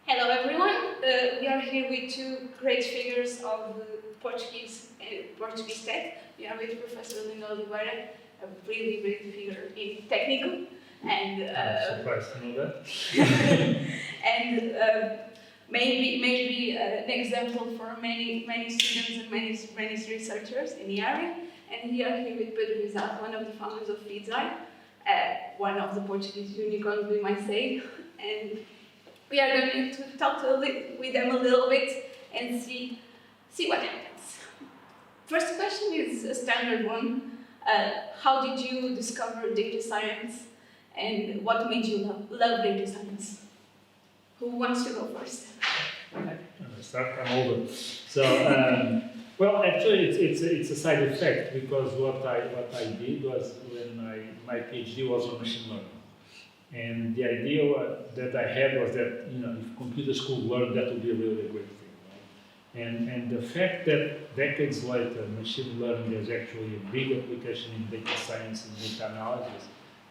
Hello everyone, we are here with two great figures of Portuguese tech. We are with Professor Arlindo Oliveira, a really great figure in technical, and I'm surprised to know that. and maybe an example for many students and many researchers in the area. And we are here with Pedro, Bizarro, one of the founders of Feedzai, one of the Portuguese unicorns, we might say, and we are going to talk with them a little bit and see what happens. First question is a standard one. How did you discover data science, and what made you love data science? Who wants to go first? I start. I'm older. So, well, actually, it's a side effect because what I did was when my PhD was on machine learning. And the idea that I had was that, if computers could learn, that would be a really great thing. Right? And the fact that decades later, machine learning is actually a big application in data science and data analysis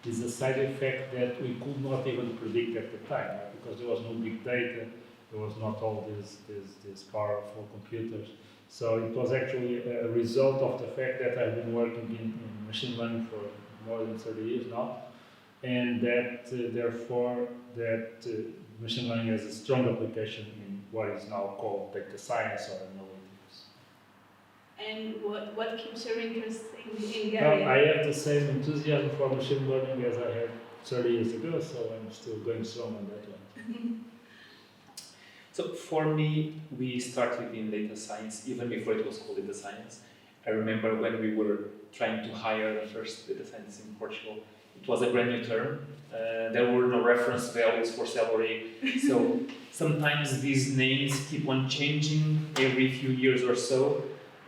is a side effect that we could not even predict at the time, right? Because there was no big data, there was not all these powerful computers. So it was actually a result of the fact that I've been working in machine learning for more than 30 years now. And that, therefore, machine learning has a strong application in what is now called data science or analytics. And what keeps your interest in the Well, area? I have the same enthusiasm for machine learning as I had 30 years ago, so I'm still going strong on that one. So for me, we started in data science even before it was called data science. I remember when we were trying to hire the first data scientists in Portugal. It was a brand new term. There were no reference values for salary. So sometimes these names keep on changing every few years or so.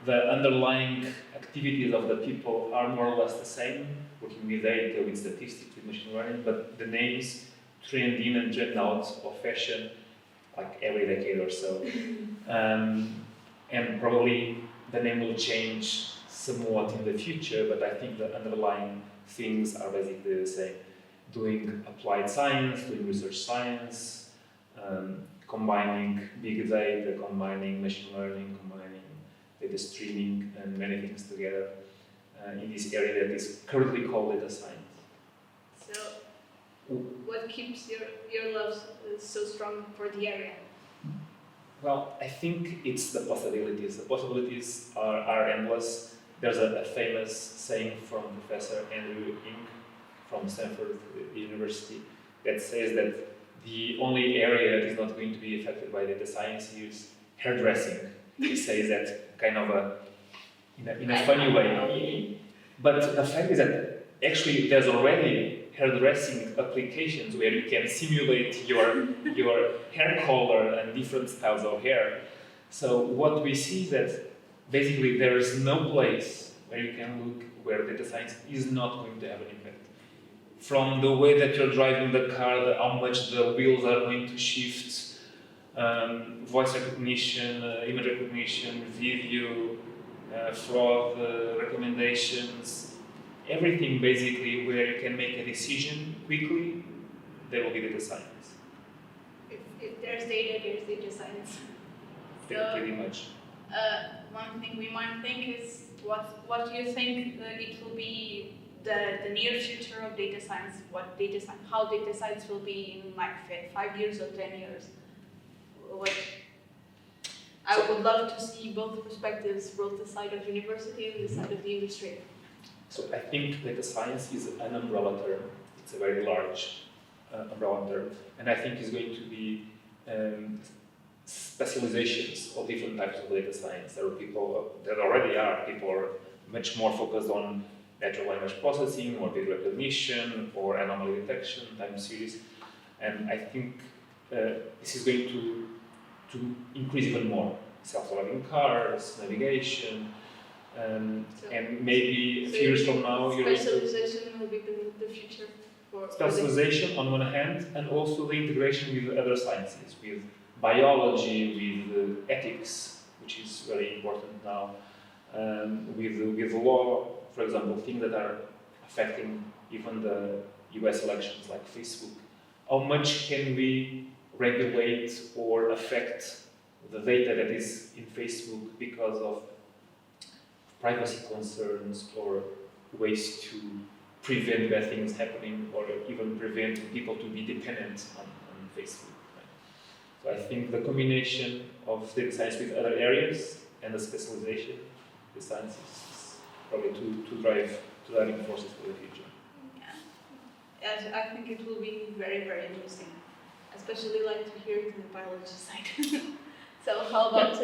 The underlying activities of the people are more or less the same, working with data, with statistics, with machine learning, but the names trend in and trend out of fashion like every decade or so. And probably the name will change somewhat in the future, but I think the underlying things are basically the same. Doing applied science, doing research science, combining big data, combining machine learning, combining data streaming, and many things together in this area that is currently called data science. So, what keeps your love so strong for the area? Well, I think it's the possibilities. The possibilities are endless. There's a famous saying from Professor Andrew Ng from Stanford University that says that the only area that is not going to be affected by data science is hairdressing. He says that kind of in a funny way. But the fact is that actually there's already hairdressing applications where you can simulate your hair color and different styles of hair. So what we see is that basically there is no place where you can look where data science is not going to have an impact. From the way that you're driving the car, how much the wheels are going to shift, voice recognition, image recognition, video, fraud recommendations, everything basically where you can make a decision quickly, there will be data science. If there's data, there's data science. Pretty much. One thing we might think is what do you think it will be the near future of data science? How data science will be in like 5 years or 10 years? I would love to see both perspectives, both the side of university and the side of the industry. So I think data science is an umbrella term. It's a very large umbrella term, and I think it's going to be specializations of different types of data science. There are people that already are. People are much more focused on natural language processing or data recognition or anomaly detection, time series, and I think this is going to increase even more. Self-driving cars, navigation, and maybe a few years from now, specialization will be the future. Specialization on one hand, and also the integration with other sciences, with biology, with ethics, which is very important now, with law, for example, things that are affecting even the US elections, like Facebook. How much can we regulate or affect the data that is in Facebook because of privacy concerns or ways to prevent bad things happening or even prevent people to be dependent on Facebook. Right? So I think the combination of data science with other areas and the specialization, the science is probably two driving forces for the future. Yeah, I think it will be very, very interesting. Especially like to hear the biology side. So how about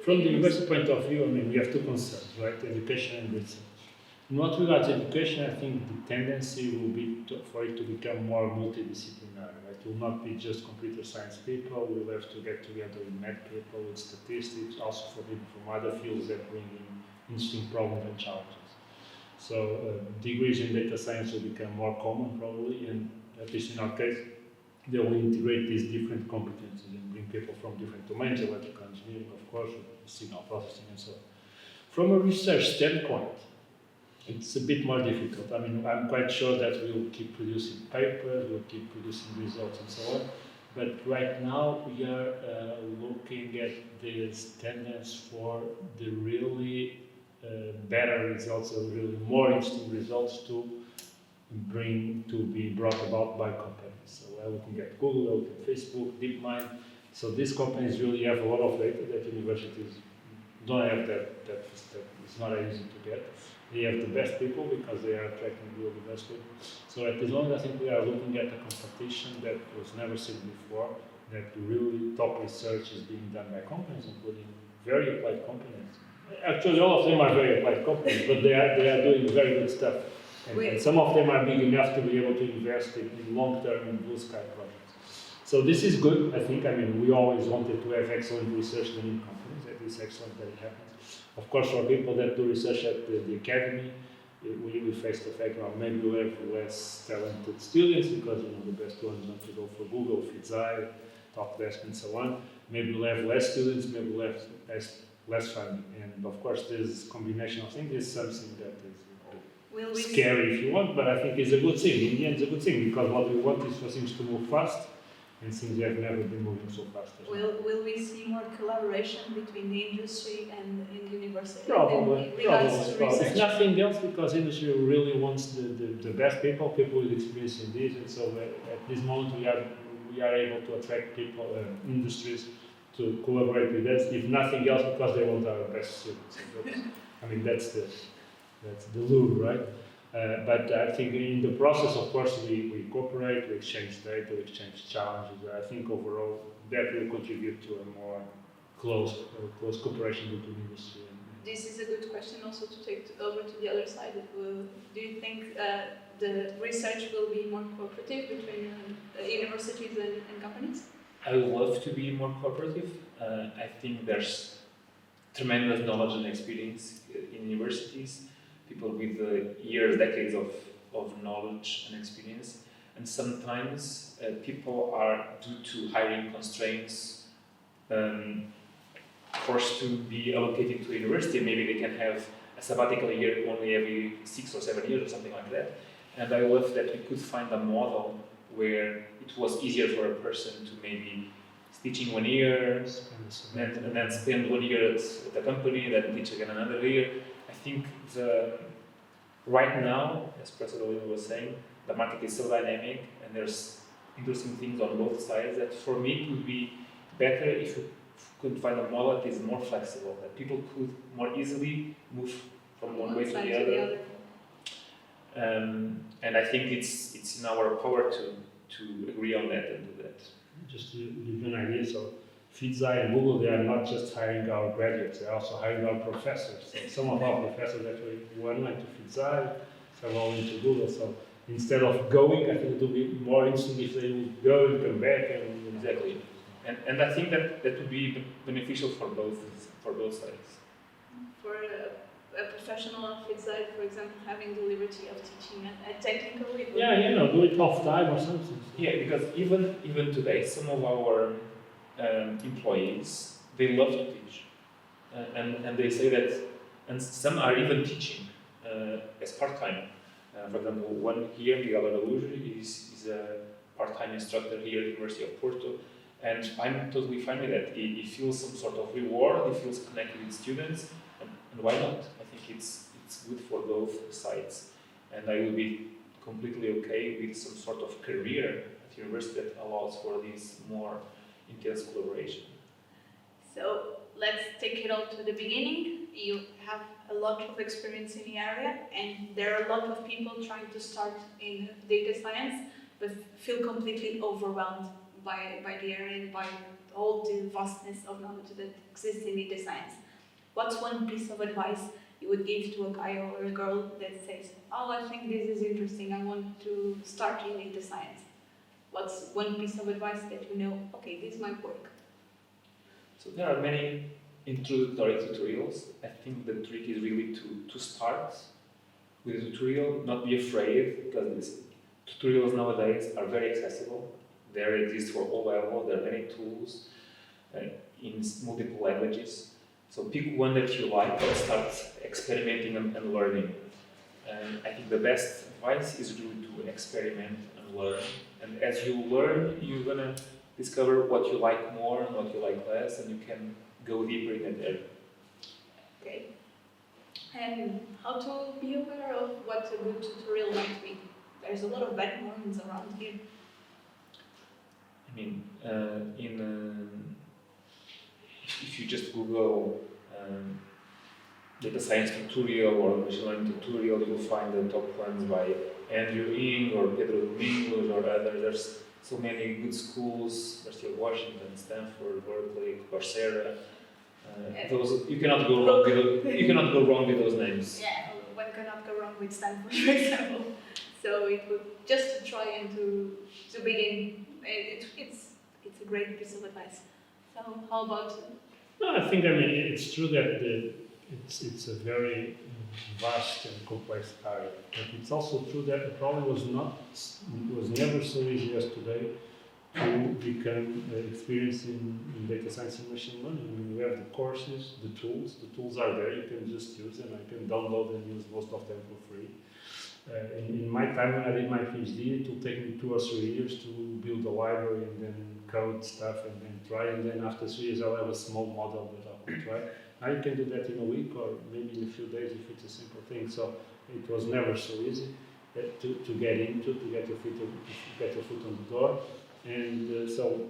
from the university point of view, I mean, we have two concerns, right? Education and research. In what regards to education, I think the tendency will be for it to become more multidisciplinary, right? It will not be just computer science people, we'll have to get together with math people, with statistics, also for people from other fields that bring in interesting problems and challenges. So degrees in data science will become more common probably, and at least in our case, they will integrate these different competencies and bring people from different domains, electrical engineering, of course, signal processing and so on. From a research standpoint, it's a bit more difficult. I mean, I'm quite sure that we'll keep producing papers, we'll keep producing results and so on. But right now, we are looking at this tendency for the really better results, or really more interesting results to be brought about by companies. So we're looking at Google, we're looking at Facebook, DeepMind. So these companies really have a lot of data that universities don't have. That it's not easy to get. They have the best people because they are attracting really the best people. So at this moment, I think we are looking at a competition that was never seen before. That really top research is being done by companies, including very applied companies. Actually, all of them are very applied companies, but they are doing very good stuff. And some of them are big enough to be able to invest in long-term and blue sky projects. So this is good, I think. I mean, we always wanted to have excellent research done in companies. It is excellent that it happens. Of course, for people that do research at the academy, we face the fact that maybe we have less talented students because the best ones want to go for Google, Feedzai, Talkdesk, and so on. Maybe we'll have less students, maybe we'll have less funding. And of course, this combination of things is something that is scary if you want, but I think it's a good thing. In the end, it's a good thing because what we want is for things to move fast, and things have never been moving so fast. Will we see more collaboration between the industry and the university? Probably. If nothing else, because industry really wants the best people with experience in this, and so at this moment we are able to attract people, industries, to collaborate with us. If nothing else, because they want our best students. I mean, that's the lure, right? But I think in the process, of course, we cooperate, we exchange data, we exchange challenges. I think overall that will contribute to a more close cooperation between industry and. This is a good question also to take over to the other side. Do you think the research will be more cooperative between universities and companies? I would love to be more cooperative. I think there's tremendous knowledge and experience in universities, people with years, decades of knowledge and experience, and sometimes people are, due to hiring constraints, forced to be allocated to a university. Maybe they can have a sabbatical year only every 6 or 7 years or something like that. And I love that we could find a model where it was easier for a person to maybe teaching 1 year, and then spend 1 year at the company, then teach again another year. I think right now, as Professor Oliveira was saying, the market is so dynamic and there's interesting things on both sides that for me it would be better if you could find a model that is more flexible, that people could more easily move from one way to the other. And I think it's in our power to agree on that and do that. Just to give you an idea, so Feedzai and Google, they are not just hiring our graduates, they're also hiring our professors. So some of our professors actually went to Feedzai, some went to Google. So instead of going, I think it would be more interesting if they would go and come back. Exactly. And I think that would be beneficial for both sides. For a professional of Feedzai, for example, having the liberty of teaching at technical level. Yeah, do it off time or something. Yeah, because even today, some of our employees, they love to teach, and they say that, and some are even teaching as part-time. For example, one here, Miguel Araújo, is a part-time instructor here at the University of Porto, And I'm totally fine with that. It feels some sort of reward, it feels connected with students, and why not? I think it's good for both sides. And I will be completely okay with some sort of career at university that allows for this more intense collaboration. So let's take it all to the beginning. You have a lot of experience in the area, and there are a lot of people trying to start in data science, but feel completely overwhelmed by the area and by all the vastness of knowledge that exists in data science. What's one piece of advice you would give to a guy or a girl that says, oh, I think this is interesting, I want to start in data science? What's one piece of advice that you know, okay, this might work? So there are many introductory tutorials. I think the trick is really to start with a tutorial, not be afraid, because tutorials nowadays are very accessible. There exist for all levels, there are many tools in multiple languages. So pick one that you like and start experimenting and learning. And I think the best advice is really to experiment and learn. And as you learn, you're gonna discover what you like more and what you like less, and you can go deeper in that area. Okay. And how to be aware of what a good tutorial might be? There's a lot of bad ones around here. I mean, if you just Google data science tutorial or machine learning tutorial, you'll find the top ones by Andrew Ng or Pedro or others. There's so many good schools. There's still Washington, Stanford, Berkeley, Coursera. Those you cannot go wrong with. You cannot go wrong with those names. Yeah, one cannot go wrong with Stanford, for example. So it would just to try and to begin. It's a great piece of advice. So how about? No, I think it's true that it's a very vast and complex area, but it's also true that it probably was never so easy as today to become experienced in data science and machine learning. I mean, we have the courses, the tools are there, you can just use them, I can download and use most of them for free. In my time when I did my PhD, it will take me 2 or 3 years to build a library and then code stuff and then try, and then after 3 years I'll have a small model that I will try. Now you can do that in a week or maybe in a few days if it's a simple thing. So it was never so easy to get into, to get your foot on the door. And so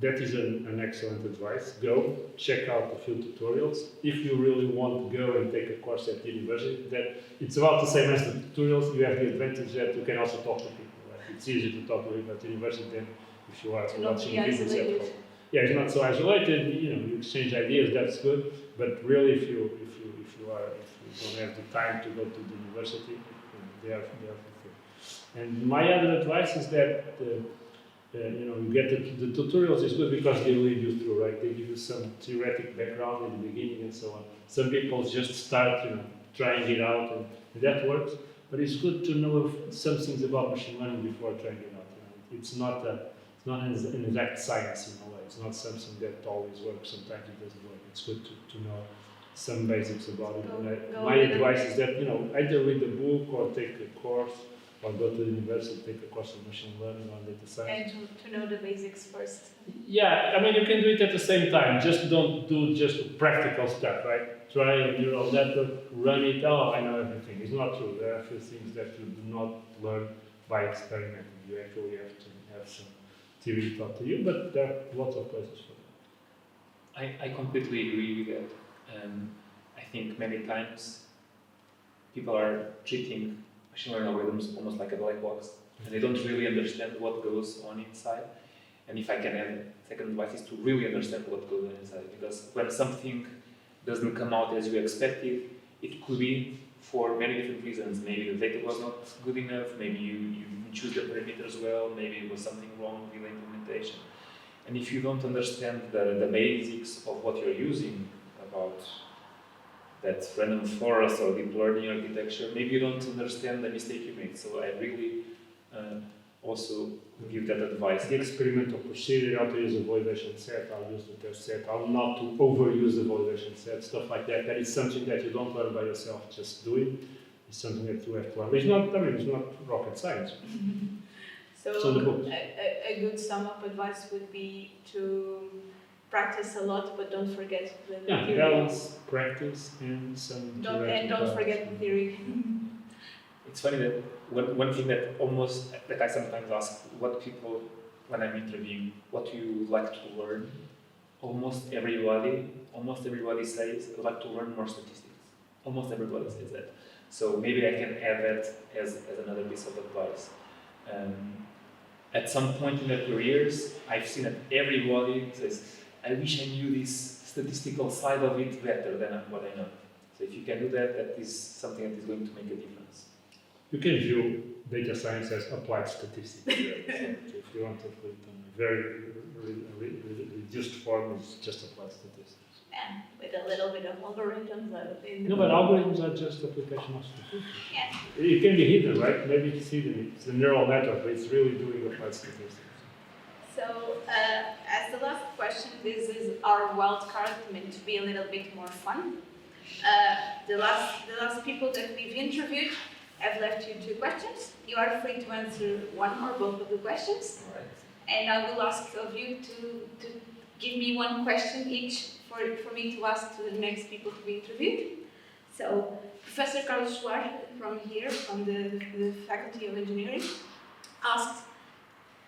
that is an excellent advice. Go, check out a few tutorials. If you really want to go and take a course at university, that it's about the same as the tutorials. You have the advantage that you can also talk to people. Right? It's easier to talk to people at university than if you are watching videos at home. Yeah, it's not so isolated. You exchange ideas. That's good. But really, if you don't have the time to go to the university, they are for free. And my other advice is that you get the tutorials is good because they lead you through, right? They give you some theoretic background in the beginning and so on. Some people just start, trying it out, and that works. But it's good to know some things about machine learning before trying it out. It's not an exact science in a way. It's not something that always works. Sometimes it doesn't work. It's good to know some basics about it. And my advice is that either read a book or take a course, or go to the university, take a course of machine learning or data science. And to know the basics first. Yeah, you can do it at the same time. Just don't do just practical stuff, right? Try a neural network, run it. Oh, I know everything. It's not true. There are a few things that you do not learn by experimenting. You actually have to have some theory taught to you, but there are lots of places for that. I completely agree with that. I think many times people are treating machine learning algorithms almost like a black box, and they don't really understand what goes on inside. And if I can add, second advice is to really understand what goes on inside, because when something doesn't come out as you expected, it could be for many different reasons. Maybe the data was not good enough, maybe you didn't choose the parameters well, maybe it was something wrong with the implementation. And if you don't understand the basics of what you're using, about that random forest or deep learning architecture, maybe you don't understand the mistake you made. So I really also give that advice. The experimental procedure, how to use a validation set, how to use the test set, how not to overuse the validation set, stuff like that. That is something that you don't learn by yourself, just do it. It's something that you have to learn. It's not rocket science. So the books. A good sum up advice would be to practice a lot, but don't forget the theory. Balance, practice, and some. Don't forget the theory. It's funny that one thing that I sometimes ask what people when I'm interviewing, what do you like to learn? Almost everybody says I like to learn more statistics. Almost everybody says that. So maybe I can add that as another piece of advice. At some point in their careers, I've seen that everybody says, I wish I knew this statistical side of it better than what I know. So if you can do that, that is something that is going to make a difference. You can view data science as applied statistics. If you want to put it in a very reduced form, it's just applied statistics. Yeah, with a little bit of algorithms. No, but algorithms are just application of statistics. Yeah. It can be hidden, right? Maybe it's hidden. It's a neural network, but it's really doing applied statistics. So, as the last question, this is our wild card, meant to be a little bit more fun. The last people that we've interviewed have left you 2 questions. You are free to answer one or both of the questions. All right. And I will ask of you to give me 1 question each for me to ask to the next people to be interviewed. So, Professor Carlos Soares from here, from the Faculty of Engineering, asked,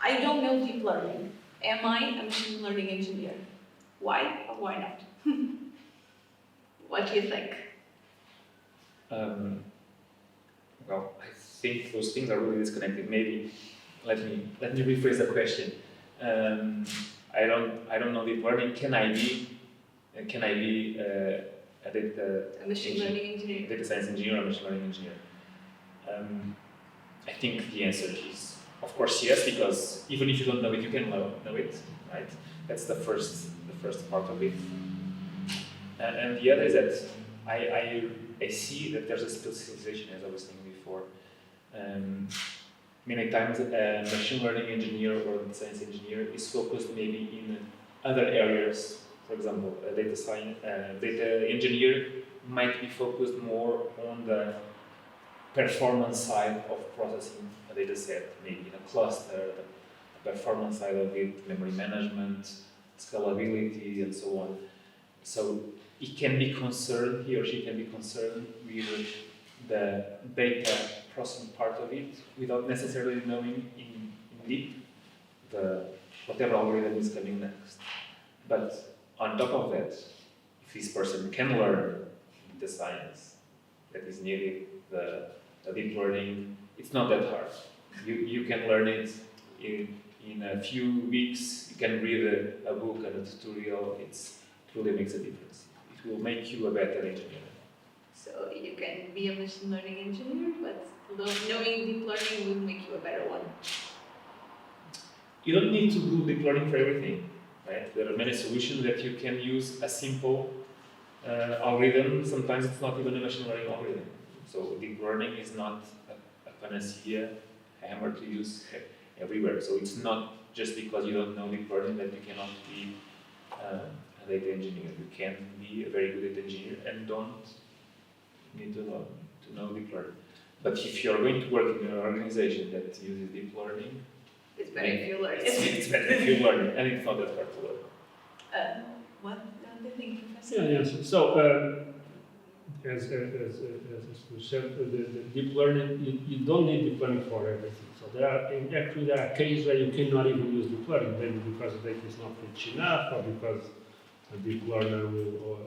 I don't know deep learning. Am I a machine learning engineer? Why or why not? What do you think? Well, I think those things are really disconnected. Maybe let me rephrase the question. I don't know deep learning. Can I be a Machine learning engineer. Data science engineer or machine learning engineer? I think the answer is, of course, yes, because even if you don't know it, you can know it, right? That's the first part of it. And the other is that I see that there's a specialization, as I was saying before. Many times a machine learning engineer or a science engineer is focused maybe in other areas. For example, a data engineer might be focused more on the performance side of processing a data set, maybe in a cluster, the performance side of it, memory management, scalability, and so on. So he or she can be concerned with the data processing part of it without necessarily knowing in deep whatever algorithm is coming next. But on top of that, if this person can learn the science that is needed, the deep learning, it's not that hard. You can learn it in a few weeks. You can read a book and a tutorial. It really makes a difference. It will make you a better engineer. So you can be a machine learning engineer, but knowing deep learning will make you a better one. You don't need to do deep learning for everything, right? There are many solutions that you can use a simple algorithm. Sometimes it's not even a machine learning algorithm. So deep learning is not a panacea, a hammer to use everywhere. So it's not just because you don't know deep learning that you cannot be a data engineer. You can be a very good data engineer and don't need to know deep learning. But if you're going to work in an organization that uses deep learning, it's better if you learn it. It's better if you learn it, and it's not that hard to learn. What do you think, Professor? Yeah. So, as we said, the deep learning, you don't need deep learning for everything. So there are cases where you cannot even use deep learning, maybe because the data is not rich enough, or because a deep learner will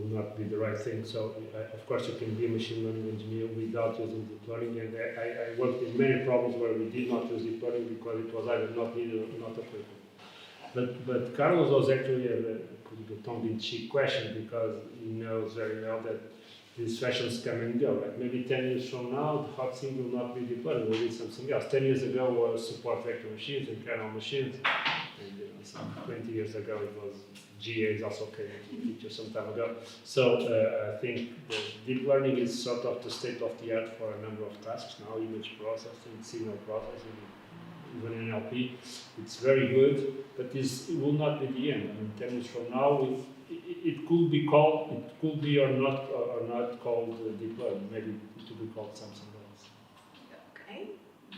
not be the right thing. So, of course, you can be a machine learning engineer without using deep learning. And I worked in many problems where we did not use deep learning because it was either not needed or not applicable. But Carlos was actually a tongue-in-cheek question because he knows very well that these fashions come and go. Right? Maybe 10 years from now, the hot thing will not be deep learning, will be something else. 10 years ago was support vector machines and kernel machines. And 20 years ago it was GA is also okay, feature some time ago. So I think the deep learning is sort of the state of the art for a number of tasks now, image processing, signal processing, even NLP. It's very good, but it will not be the end. I mean, 10 years from now, it could be or not called deep learning. Maybe it could be called something else. Okay,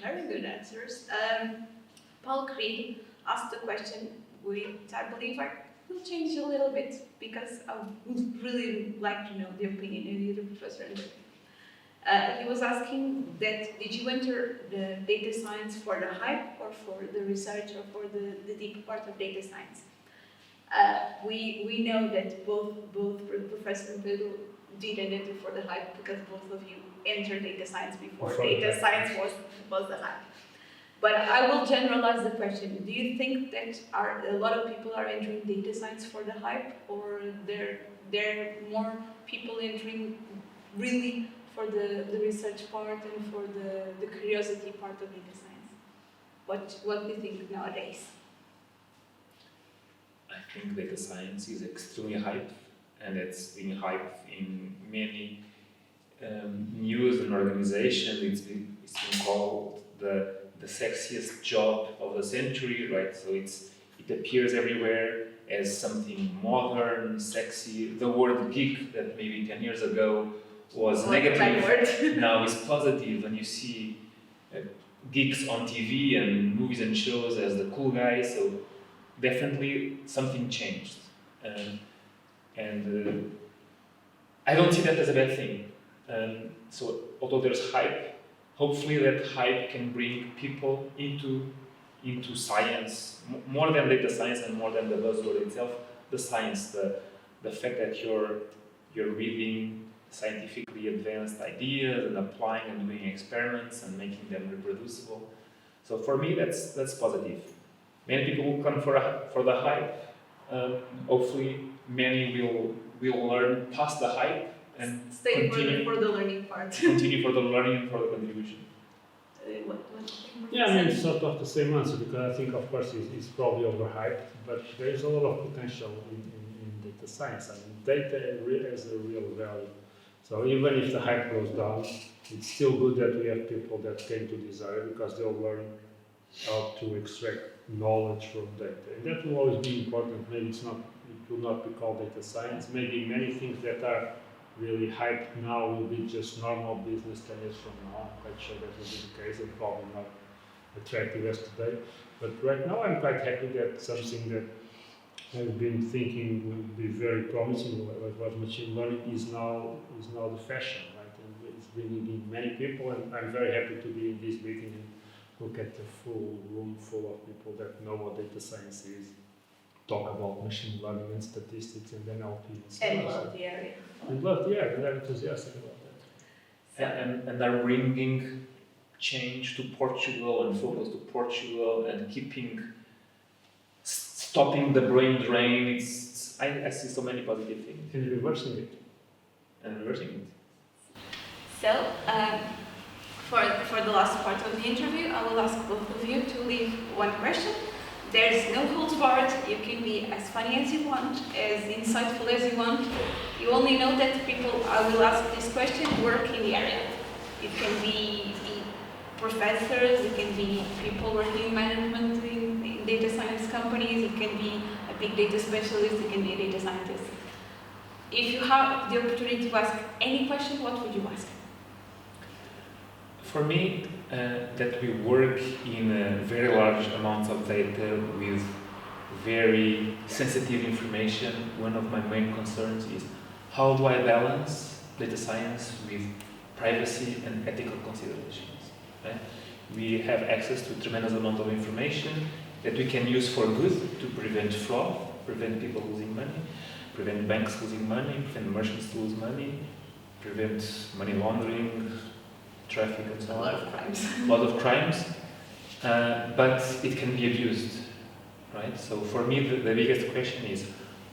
Very good answers. Paul Creed asked a question which I believe I will change a little bit because I would really like to know the opinion of the professor. He was asking that did you enter the data science for the hype or for the research or for the deep part of data science? We know that both Professor and Pedro didn't enter for the hype because both of you entered data science before data science was the hype. But I will generalize the question. Do you think that a lot of people are entering data science for the hype, or there are more people entering really for the research part and for the curiosity part of data science? What do you think nowadays? I think data science is extremely hyped, and it's being hyped in many news and organizations. It's been called the sexiest job of the century, right? So it appears everywhere as something modern, sexy. The word geek that maybe 10 years ago was negative, now is positive, and you see geeks on TV and movies and shows as the cool guys. So definitely something changed, and I don't see that as a bad thing. So although there's hype, hopefully that hype can bring people into science, more than data science and more than the buzzword itself. The science, the fact that you're reading scientifically advanced ideas and applying and doing experiments and making them reproducible. So for me, that's positive. Many people will come for the hype. Hopefully, many will learn past the hype and stay for the learning part. Continue for the learning and for the contribution. Yeah, I mean, it's sort of the same answer, because I think, of course, it's probably overhyped, but there is a lot of potential in data science. I mean, data really has a real value. So even if the hype goes down, it's still good that we have people that came to this area, because they'll learn how to extract knowledge from data. And that will always be important. Maybe it will not be called data science. Maybe many things that are really hyped now will be just normal business 10 years from now. I'm quite sure that will be the case, and probably not attractive as today. But right now I'm quite happy that something that I've been thinking would be very promising, like what machine learning is now the fashion, right? And it's bringing in many people, and I'm very happy to be in this meeting and look at the full room full of people that know what data science is, talk about machine learning and statistics and NLP and so on. And love the area. And love the area, and I'm enthusiastic about that. And are bringing change to Portugal and focus to Portugal and stopping the brain drain. I see so many positive things. And reversing it. So, for the last part of the interview, I will ask both of you to leave one question. There's no holds barred. You can be as funny as you want, as insightful as you want. You only know that people I will ask this question work in the area. It can be professors, it can be people working in management in data science companies, it can be a big data specialist, it can be a data scientist. If you have the opportunity to ask any question, what would you ask? For me, that we work in very large amounts of data with very sensitive information, one of my main concerns is how do I balance data science with privacy and ethical considerations. Right? We have access to a tremendous amount of information that we can use for good to prevent fraud, prevent people losing money, prevent banks losing money, prevent merchants to lose money, prevent money laundering, traffic and so on. A lot of crimes. But it can be abused, right? So for me, the biggest question is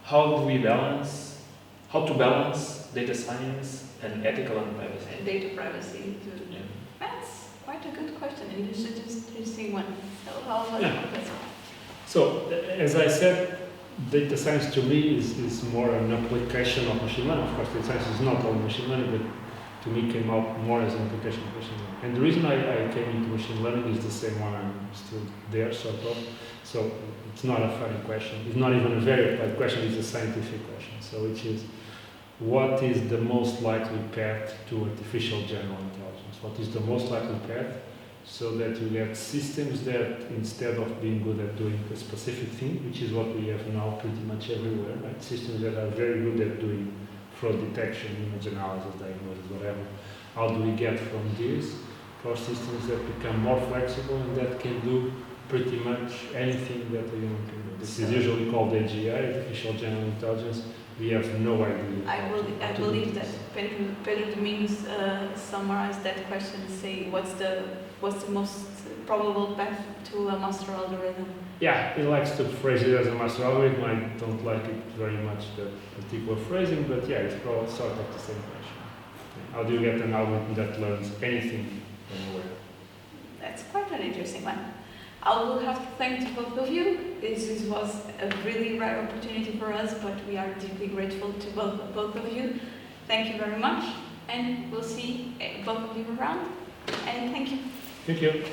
how to balance data science and ethical and privacy. And data privacy too. Yeah. That's quite a good question, and it's an interesting one. So how about you, Professor? So, as I said, data science to me is more an application of machine learning. Of course, data science is not all machine learning, but to me came out more as an application of machine learning. And the reason I came into machine learning is the same one. I'm still there, sort of. So it's not a funny question. It's not even a very applied question. It's a scientific question. So which is, what is the most likely path to artificial general intelligence? What is the most likely path? so that you get systems that instead of being good at doing a specific thing, which is what we have now pretty much everywhere, right? Systems that are very good at doing fraud detection, image analysis, diagnosis, whatever. How do we get from this for systems that become more flexible and that can do pretty much anything that a human can do? This is usually called AGI, artificial general intelligence. We have no idea. I believe that Pedro Domingos summarized that question, say what's the most probable path to a master algorithm. Yeah, he likes to phrase it as a master algorithm. I don't like it very much, that particular phrasing, but yeah, it's probably sort of the same question. How do you get an algorithm that learns anything anywhere? That's quite an interesting one. I will have to thank both of you. This was a really rare opportunity for us, but we are deeply grateful to both of you. Thank you very much, and we'll see both of you around. And thank you. Thank you.